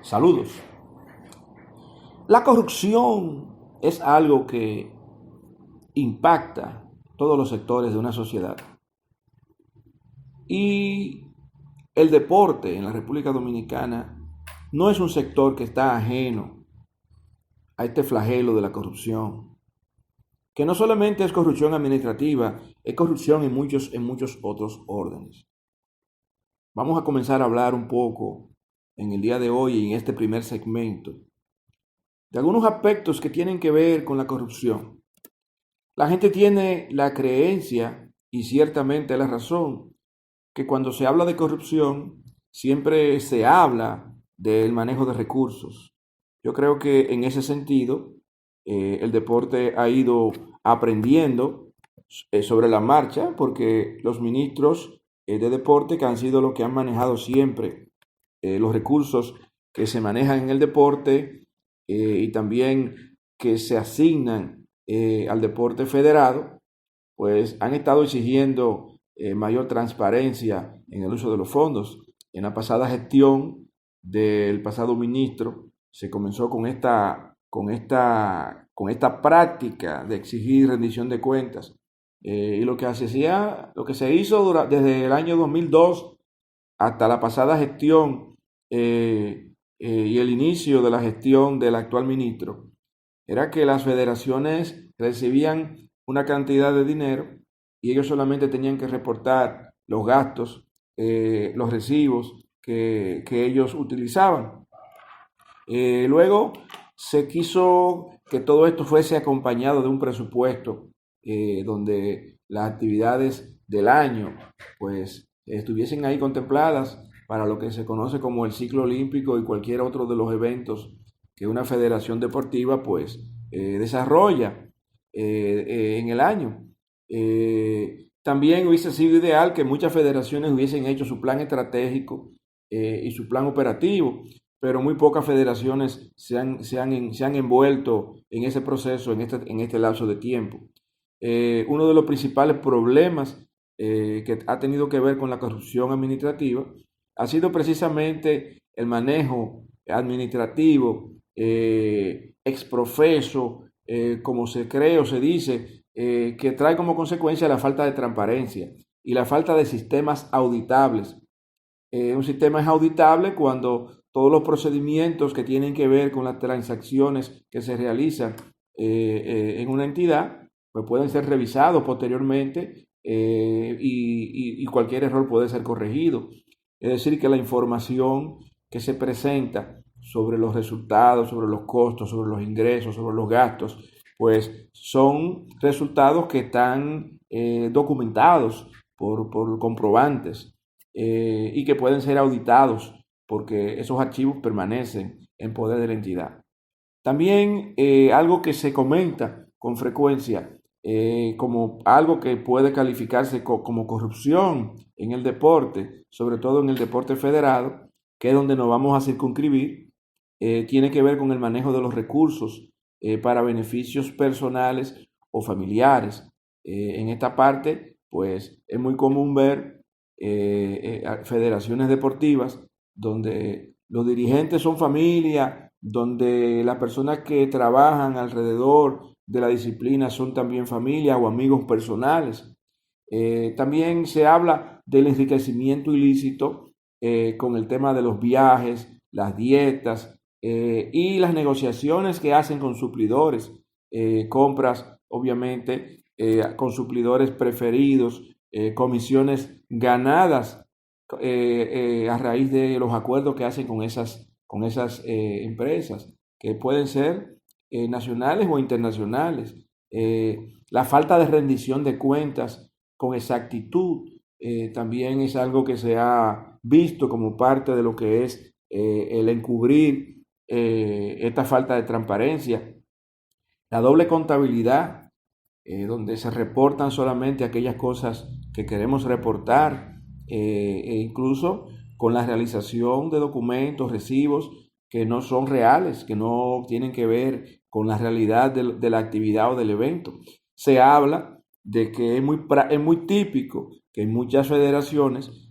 Saludos. La corrupción es algo que impacta todos los sectores de una sociedad. Y el deporte en la República Dominicana no es un sector que está ajeno a este flagelo de la corrupción, que no solamente es corrupción administrativa, es corrupción en muchos otros órdenes. Vamos a comenzar a hablar un poco en el día de hoy, en este primer segmento, de algunos aspectos que tienen que ver con la corrupción. La gente tiene la creencia, y ciertamente la razón, que cuando se habla de corrupción, siempre se habla del manejo de recursos. Yo creo que en ese sentido, el deporte ha ido aprendiendo sobre la marcha, porque los ministros de deporte, que han sido los que han manejado siempre los recursos que se manejan en el deporte y también que se asignan al deporte federado, pues han estado exigiendo mayor transparencia en el uso de los fondos. En la pasada gestión del pasado ministro se comenzó con esta práctica de exigir rendición de cuentas. Y lo que se hizo desde el año 2002 hasta la pasada gestión y el inicio de la gestión del actual ministro, era que las federaciones recibían una cantidad de dinero y ellos solamente tenían que reportar los gastos, los recibos que ellos utilizaban. Luego se quiso que todo esto fuese acompañado de un presupuesto donde las actividades del año pues estuviesen ahí contempladas para lo que se conoce como el ciclo olímpico y cualquier otro de los eventos que una federación deportiva pues desarrolla en el año. También hubiese sido ideal que muchas federaciones hubiesen hecho su plan estratégico y su plan operativo, pero muy pocas federaciones se han envuelto en ese proceso, en este lapso de tiempo. Uno de los principales problemas que ha tenido que ver con la corrupción administrativa ha sido precisamente el manejo administrativo exprofeso, como se cree o se dice, que trae como consecuencia la falta de transparencia y la falta de sistemas auditables. Un sistema es auditable cuando todos los procedimientos que tienen que ver con las transacciones que se realizan en una entidad pues pueden ser revisados posteriormente y cualquier error puede ser corregido. Es decir, que la información que se presenta sobre los resultados, sobre los costos, sobre los ingresos, sobre los gastos, pues son resultados que están documentados por comprobantes y que pueden ser auditados porque esos archivos permanecen en poder de la entidad. También algo que se comenta con frecuencia como algo que puede calificarse como corrupción en el deporte, sobre todo en el deporte federado, que es donde nos vamos a circunscribir, tiene que ver con el manejo de los recursos para beneficios personales o familiares. En esta parte, pues es muy común ver federaciones deportivas donde los dirigentes son familia, donde las personas que trabajan alrededor de la disciplina son también familia o amigos personales. También se habla del enriquecimiento ilícito con el tema de los viajes, las dietas y las negociaciones que hacen con suplidores, compras obviamente con suplidores preferidos, comisiones ganadas a raíz de los acuerdos que hacen con esas empresas, que pueden ser nacionales o internacionales. La falta de rendición de cuentas con exactitud también es algo que se ha visto como parte de lo que es el encubrir esta falta de transparencia. La doble contabilidad, donde se reportan solamente aquellas cosas que queremos reportar, e incluso con la realización de documentos, recibos que no son reales, que no tienen que ver con la realidad de la actividad o del evento. Se habla de que es muy típico que en muchas federaciones,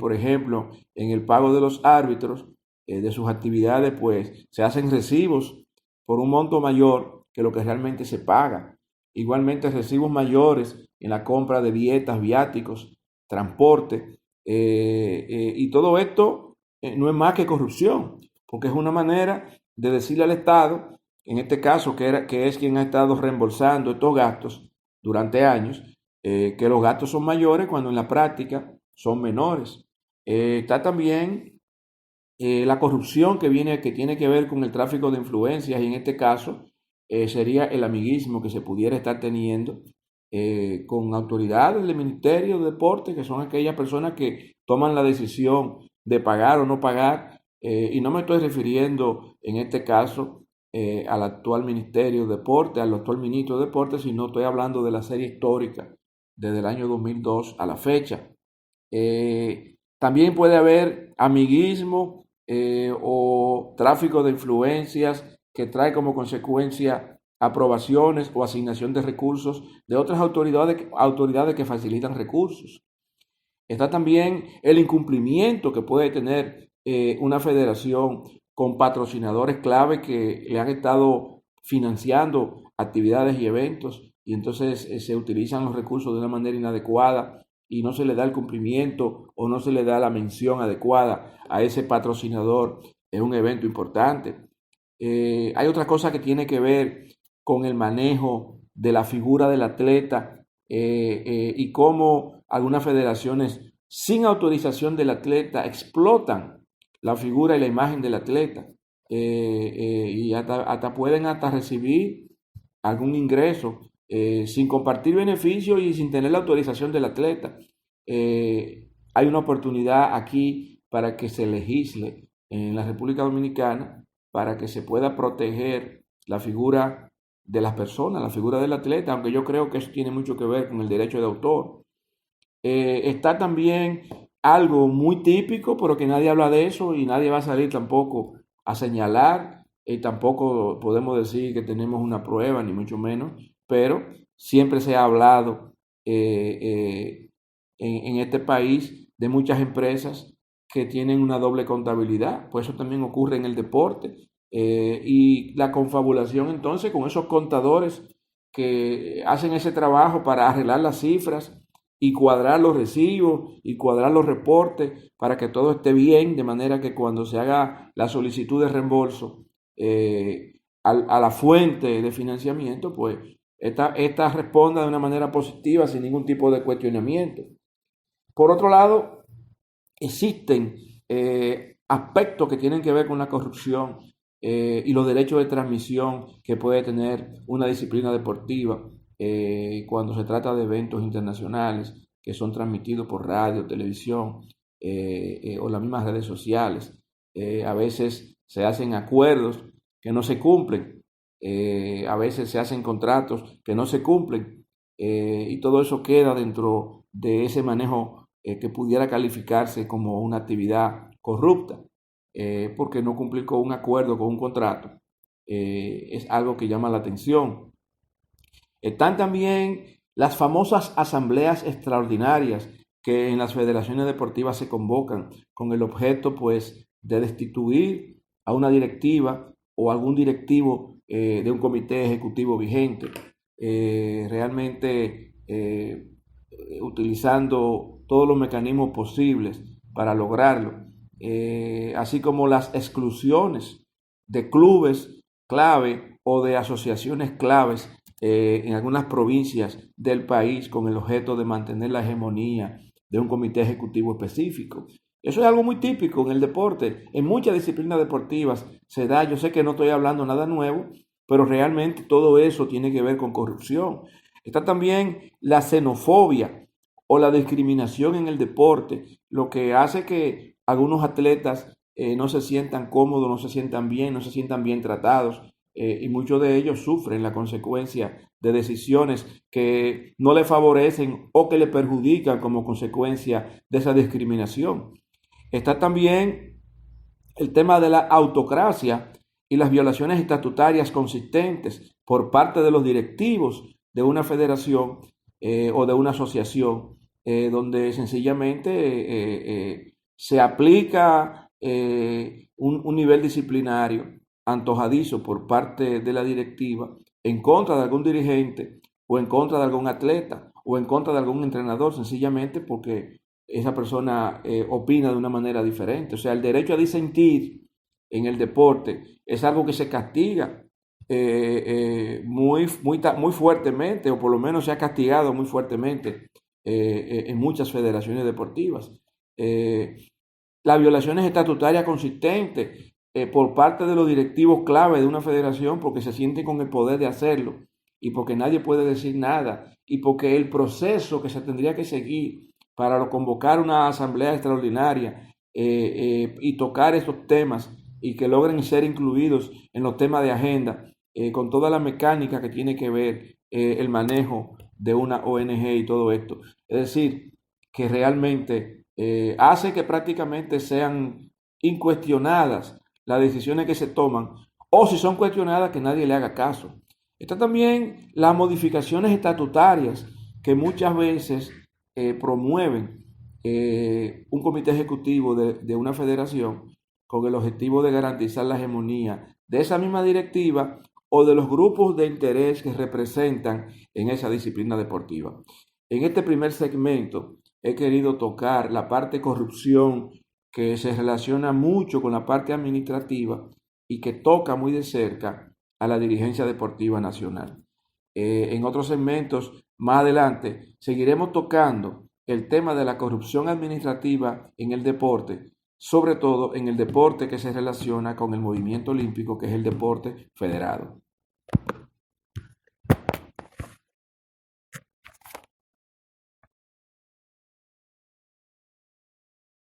por ejemplo, en el pago de los árbitros, de sus actividades, pues se hacen recibos por un monto mayor que lo que realmente se paga. Igualmente recibos mayores en la compra de dietas, viáticos, transporte, y todo esto no es más que corrupción, porque es una manera de decirle al Estado, en este caso que es quien ha estado reembolsando estos gastos durante años, que los gastos son mayores cuando en la práctica son menores. Está también la corrupción que tiene que ver con el tráfico de influencias, y en este caso sería el amiguismo que se pudiera estar teniendo con autoridades del Ministerio de Deporte, que son aquellas personas que toman la decisión de pagar o no pagar, y no me estoy refiriendo en este caso al actual Ministerio de Deporte, al actual Ministro de Deporte, sino estoy hablando de la serie histórica desde el año 2002 a la fecha. También puede haber amiguismo o tráfico de influencias que trae como consecuencia aprobaciones o asignación de recursos de otras autoridades que facilitan recursos. Está también el incumplimiento que puede tener una federación con patrocinadores clave que le han estado financiando actividades y eventos, y entonces se utilizan los recursos de una manera inadecuada y no se le da el cumplimiento o no se le da la mención adecuada a ese patrocinador en un evento importante. Hay otra cosa que tiene que ver con el manejo de la figura del atleta, y cómo algunas federaciones sin autorización del atleta explotan la figura y la imagen del atleta, y hasta pueden recibir algún ingreso sin compartir beneficios y sin tener la autorización del atleta. Hay una oportunidad aquí para que se legisle en la República Dominicana para que se pueda proteger la figura de las personas, la figura del atleta, aunque yo creo que eso tiene mucho que ver con el derecho de autor. Está también algo muy típico, pero que nadie habla de eso y nadie va a salir tampoco a señalar, tampoco podemos decir que tenemos una prueba, ni mucho menos, pero siempre se ha hablado en este país de muchas empresas que tienen una doble contabilidad, pues eso también ocurre en el deporte, y la confabulación entonces con esos contadores que hacen ese trabajo para arreglar las cifras y cuadrar los recibos y cuadrar los reportes para que todo esté bien, de manera que cuando se haga la solicitud de reembolso a la fuente de financiamiento, pues esta responda de una manera positiva sin ningún tipo de cuestionamiento. Por otro lado, existen aspectos que tienen que ver con la corrupción y los derechos de transmisión que puede tener una disciplina deportiva cuando se trata de eventos internacionales que son transmitidos por radio, televisión o las mismas redes sociales. A veces se hacen acuerdos que no se cumplen, a veces se hacen contratos que no se cumplen, y todo eso queda dentro de ese manejo que pudiera calificarse como una actividad corrupta, porque no cumplir con un acuerdo, con un contrato, es algo que llama la atención. Están también las famosas asambleas extraordinarias que en las federaciones deportivas se convocan con el objeto, pues, de destituir a una directiva o algún directivo de un comité ejecutivo vigente, realmente utilizando todos los mecanismos posibles para lograrlo, así como las exclusiones de clubes clave o de asociaciones claves en algunas provincias del país con el objeto de mantener la hegemonía de un comité ejecutivo específico. Eso es algo muy típico en el deporte, en muchas disciplinas deportivas se da. Yo sé que no estoy hablando nada nuevo, pero realmente todo eso tiene que ver con corrupción. Está también la xenofobia o la discriminación en el deporte, lo que hace que algunos atletas no se sientan cómodos, no se sientan bien tratados, y muchos de ellos sufren la consecuencia de decisiones que no les favorecen o que les perjudican como consecuencia de esa discriminación. Está también el tema de la autocracia y las violaciones estatutarias consistentes por parte de los directivos de una federación o de una asociación, donde sencillamente se aplica un nivel disciplinario antojadizo por parte de la directiva en contra de algún dirigente o en contra de algún atleta o en contra de algún entrenador, sencillamente porque esa persona opina de una manera diferente. O sea, el derecho a disentir en el deporte es algo que se castiga muy fuertemente, o por lo menos se ha castigado muy fuertemente en muchas federaciones deportivas. Las violaciones estatutarias consistentes por parte de los directivos clave de una federación porque se sienten con el poder de hacerlo y porque nadie puede decir nada y porque el proceso que se tendría que seguir para convocar una asamblea extraordinaria y tocar estos temas y que logren ser incluidos en los temas de agenda con toda la mecánica que tiene que ver el manejo de una ONG y todo esto. Es decir, que realmente hace que prácticamente sean incuestionadas las decisiones que se toman, o si son cuestionadas, que nadie le haga caso. Está también las modificaciones estatutarias que muchas veces promueven un comité ejecutivo de una federación con el objetivo de garantizar la hegemonía de esa misma directiva o de los grupos de interés que representan en esa disciplina deportiva. En este primer segmento he querido tocar la parte corrupción que se relaciona mucho con la parte administrativa y que toca muy de cerca a la dirigencia deportiva nacional. En otros segmentos más adelante seguiremos tocando el tema de la corrupción administrativa en el deporte, sobre todo en el deporte que se relaciona con el movimiento olímpico, que es el deporte federado.